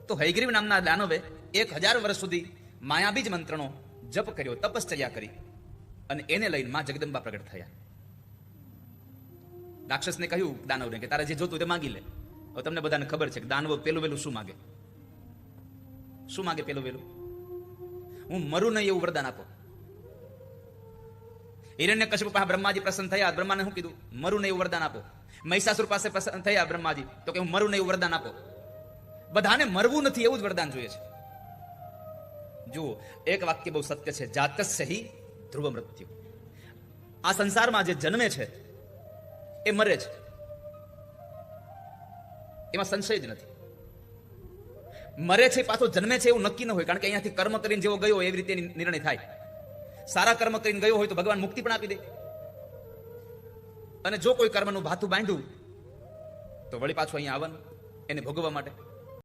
તો હયગ્રીવ નામના દાનવે 1000 વર્ષ સુધી માયાબીજ મંત્રનો જપ કર્યો, તપશ્ચર્યા કરી, અને એને લઈને માં જગદંબા પ્રગટ થયા. રાક્ષસને કહ્યું દાનવને કે તારે જે જોતું તે માગી લે. હવે તમને બધાને ખબર છે કે દાનવો પેલું વેલું શું માગે? શું માગે પેલું વેલું? હું મરું નહીં એવું વરદાન આપો. હિરણ્યકશ્યપ પાસે બ્રહ્માજી પ્રસન્ન થયા, બ્રહ્માને શું કીધું? મરું નહીં એવું વરદાન આપો. મહિષાસુર પાસે પ્રસન્ન થયા બ્રહ્માજી, તો કે હું મરું નહીં એવું વરદાન આપો. બધાને મરવું નથી એવું જ વરદાન જોઈએ છે. જુઓ, એક વાક્ય બહુ સત્ય છે, જાતસ્ય હિ ધ્રુવ મૃત્યુ. આ સંસારમાં જે જન્મે છે એ મરે છે, એમાં સંશય જ નથી. મરે છે પાછો જન્મે છે એવું નક્કી ન હોય, કારણ કે અહીંયાથી કર્મ કરીને જેવો ગયો એવી રીતે નિર્ણય થાય. સારા કર્મ કરીને ગયો હોય તો ભગવાન મુક્તિ પણ આપી દે, અને જો કોઈ કર્મનું ભાથું બાંધ્યું તો વળી પાછું અહીંયા આવવાનું એને ભોગવવા માટે.